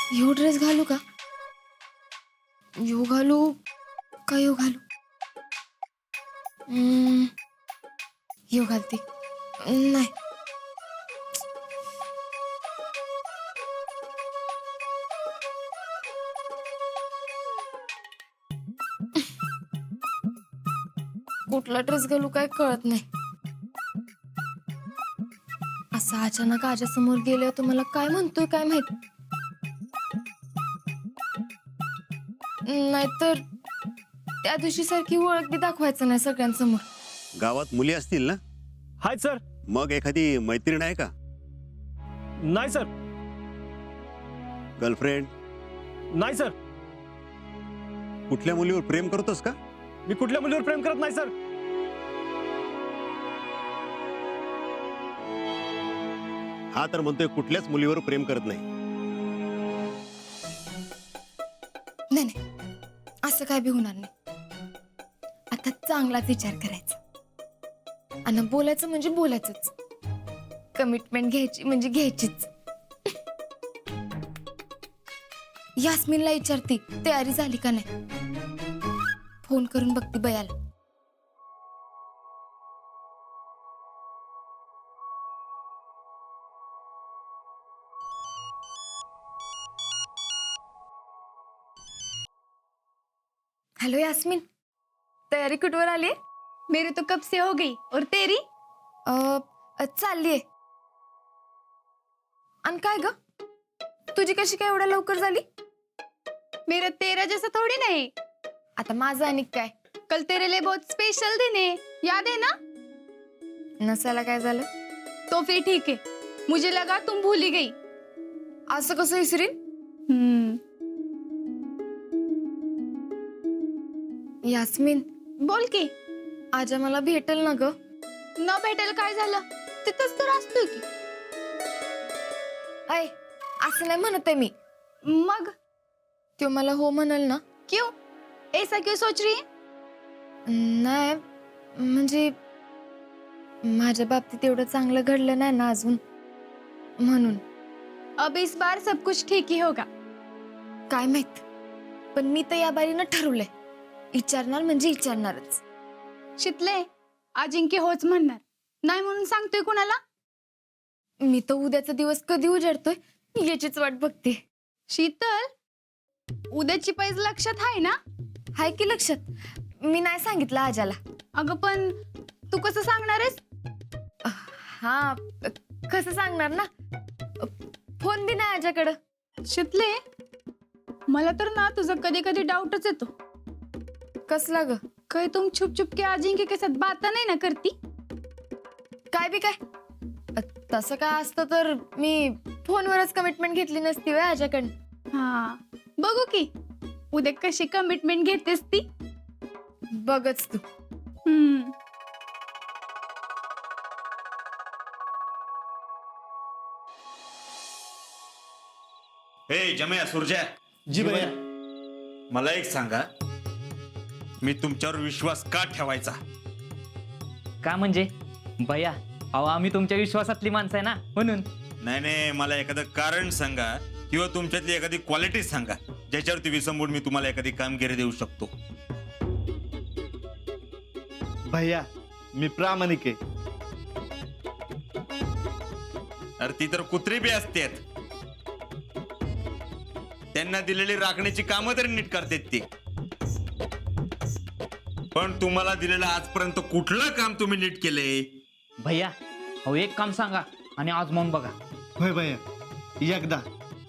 ह्यो ड्रेस घालू का? ह्यो घालू का ह्यो घालू? ह्यो घालते. नाही. कुठला ड्रेस घालू काय कळत नाही. असं अचानक आज्यासमोर गेल्यावर तुम्हाला काय म्हणतोय काय माहित. नाहीतर त्या दिवशी सारखी ओळख बी दाखवायचं नाही सगळ्यांसमोर. गावात मुली असतील ना? Hi sir. मग एखादी मैत्रीण आहे का? नाही सर. गर्लफ्रेंड? नाही सर. कुठल्या मुलीवर प्रेम करतोस का? मी कुठल्या मुलीवर प्रेम करत नाही सर. हा तर म्हणतोय कुठल्याच मुलीवर प्रेम करत नाही. नाही नाही, असं काय बी होणार नाही. आता चांगलाच विचार करायचा आणि बोलायचं म्हणजे बोलायचंच. कमिटमेंट घ्यायची म्हणजे घ्यायचीच. यास्मिनला विचारती तयारी झाली का नाही. फोन करून बघती बयाला. हेलो यास्मिन, तयारी कुठवर आली? मेरी तो कब से हो गई और तेरी? चाललीये. आणि काय ग, तुझी कशी काय एवढ्या लवकर झाली? मेरा तेरा जैसा थोड़ी नहीं. आता माझं आणि काय. कल तेरे लिए बहुत स्पेशल दिन है, याद है ना? नसायला काय झालं? तो फिर ठीक है. मुझे लगा तुम भूल ही गई. असं कसं विसरीन? यास्मिन, बोल की. आज मला भेटेल ना ग? न भेटेल काय झालं, तिथंच तर असतोय की. ऐ, असं नाही म्हणत आहे मी. मग तो मला हो म्हणाल ना? क्यों, ऐसा क्यों सोच रही है? नाही म्हणजे माझ्या बाबतीत एवढं चांगलं घडलं नाही ना अजून, म्हणून. अब इस बार सब कुछ ठीक ही होगा. काय माहित, पण मी तर या बारीनं ठरवलंय, विचारणार म्हणजे विचारणारच. शितले, अजिंक्य होच म्हणणार नाही म्हणून सांगतोय कुणाला? मी तर उद्याचा दिवस कधी उजाडतोय याचीच वाट बघते. शीतल, उद्याची पैज लक्षात आहे ना? हाय की लक्षात. मी नाही सांगितलं आजाला. अगं पण तू कसं सांगणार आहेस? हा, कसं सांगणार ना, फोन बी नाही आजाकडं. शितले, मला तर ना तुझा कधी कधी डाऊटच येतो. कसला ग? कहीं तुम छुप छुप के अजिंक्य के साथ बात नहीं ना करती? काय बी काय. तसं काय असतं तर मी फोनवरच कमिटमेंट घेतली नसती वय आजाकडं. हा, बघू की उद्या कशी कमिटमेंट घेतेस ती. बघच तू. हे जमया सुरजा. जी भैया. मला एक सांगा, मी तुमच्यावर विश्वास का ठेवायचा? का म्हणजे भैया, अहो आम्ही तुमच्या विश्वासातली माणसं आहे ना, म्हणून. नाही नाही, मला एखादं कारण सांगा किंवा तुमच्यातली एखादी क्वालिटी सांगा ज्याच्यावरती विसंबून मी तुम्हाला एखादी कामगिरी देऊ शकतो. भैया, मी प्रामाणिक आहे. अरे ती तर कुत्री बी असतात, त्यांना दिलेली राखण्याची कामं तरी नीट करतात ती. पण तुम्हाला दिलेलं आजपर्यंत कुठलं काम तुम्ही नीट केलंय? भैया, अहो एक काम सांगा आणि आजमावून बघा. होय भैया, एकदा,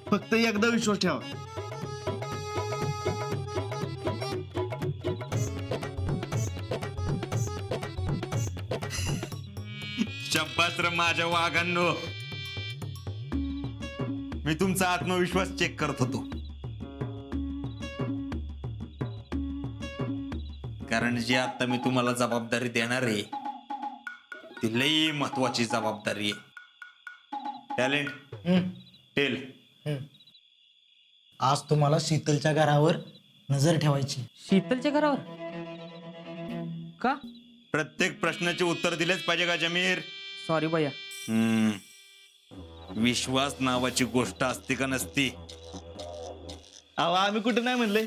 फक्त एकदा विश्वास ठेवा. शब्बात्र माझ्या वाघांनो, मी तुमचा आत्मविश्वास चेक करत होतो. कारण जी आता मी तुम्हाला जबाबदारी देणार आहे ती लई महत्वाची जबाबदारी आहे. टॅलेंट, टेल. आज तुम्हाला शीतलच्या घरावर नजर ठेवायची. शीतलच्या घरावर का? प्रत्येक प्रश्नाचे उत्तर दिलेच पाहिजे का जमीर? सॉरी भैया. विश्वास नावाची गोष्ट असते का नसती अहो आम्ही कुठे नाही म्हणले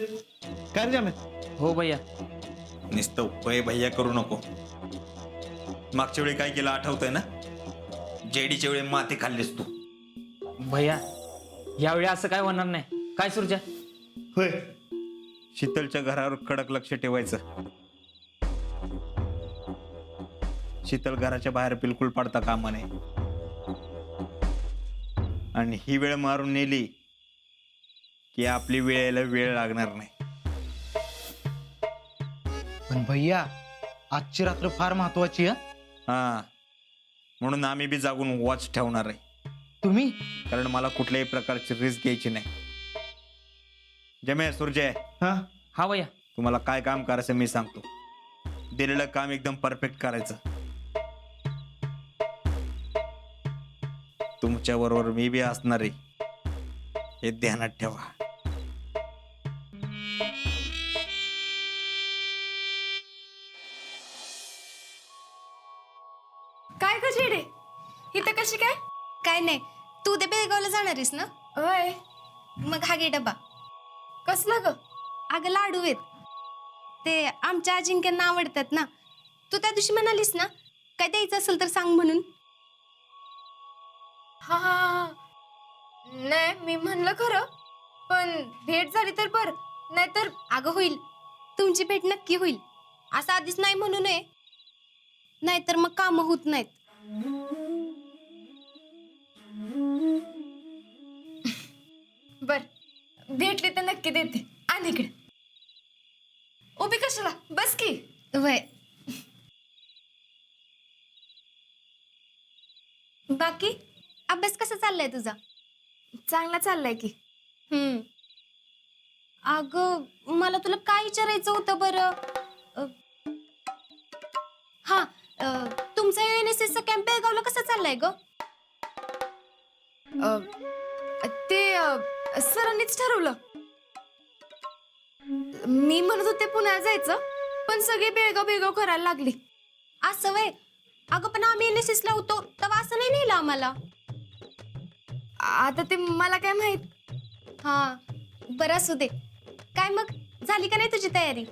काय रे जामे? हो भैया. नुसतं वय भैया करू नको. मागच्या वेळी काय केलं आठवतंय ना? जेडीच्या वेळी माती खाल्लीस तू. भैया यावेळी असं काय होणार नाही. काय सुरजा? होय. शीतलच्या घरावर कडक लक्ष ठेवायचं. शीतल घराच्या बाहेर बिलकुल पडता कामा नये. आणि ही वेळ मारून नेली की आपली वेळ यायला वेळ लागणार नाही. पण भैया आजची रात्र फार महत्वाची आहे. हा, म्हणून आम्ही बी जागून वॉच ठेवणार आहे. तुम्ही कारण मला कुठल्याही प्रकारची रिस्क घ्यायची नाही. जमे सुरजय, हा हा भैया. तुम्हाला काय काम करायचं मी सांगतो. दिलेलं काम एकदम परफेक्ट करायचं. तुमच्या बरोबर मी बी असणार आहे हे ध्यानात ठेवा. काय ग जेडे इथं कशी काय? काय नाही, तू उद्या बेळगावला जाणारीस ना? होय. मग हा घे डबा. कसला ग? अगं लाडू आहेत, ते आमच्या अजिंक्यांना आवडतात ना. तू त्या दिवशी म्हणालीस ना काय द्यायचं असेल तर सांग म्हणून. हा हा हा. नाही मी म्हणलं खरं, पण भेट झाली तर बर, नाहीतर अगं होईल, तुमची भेट नक्की होईल. असं आधीच नाही म्हणू नये, नाहीतर मग कामं होत नाहीत. बर भेटली तर नक्की देते. आण इकडे. उभी कशाला? बस की. वय बाकी अभ्यास कसा चाललाय तुझा? चांगला चाललाय की. अगं मला तुला काय विचारायचं होतं बरं. हा, तुमचा UNSS चा कॅम्प बेळगावला कसा चाललाय ग? ते सरांनीच ठरवलं. मी म्हणत होते पुण्याला जायचं, पण सगळे बेळगाव करायला लागली. असं वय. अगं पण आम्ही NSS ला होतो तेव्हा असं नाही नेलं आम्हाला. आता ते मला काय माहित. हा बरं असू दे. काय मग झाली का नाही तुझी तयारी?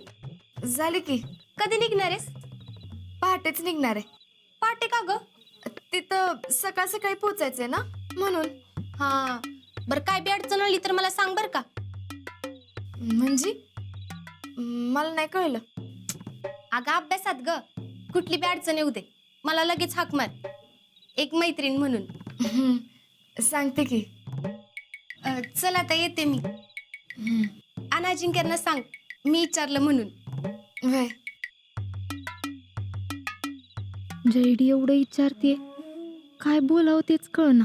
झाली की. कधी निघणार आहेस? पहाटेच निघणार आहे. पहाटे का ग? तिथं सकाळ सकाळी पोचायचंय ना, म्हणून. हा बरं, काय बी अडचण आली तर मला सांग बरं का. म्हणजे मला नाही कळलं. अगं अभ्यासात ग, कुठली बी अडचण येऊ दे, मला लगेच हाक मार, एक मैत्रीण म्हणून. सांगते की. चल आता येते मी. अजिंक्यांना सांग मी विचारलं म्हणून. वय. जेडी एवढं विचारते, काय बोलावं तेच कळना.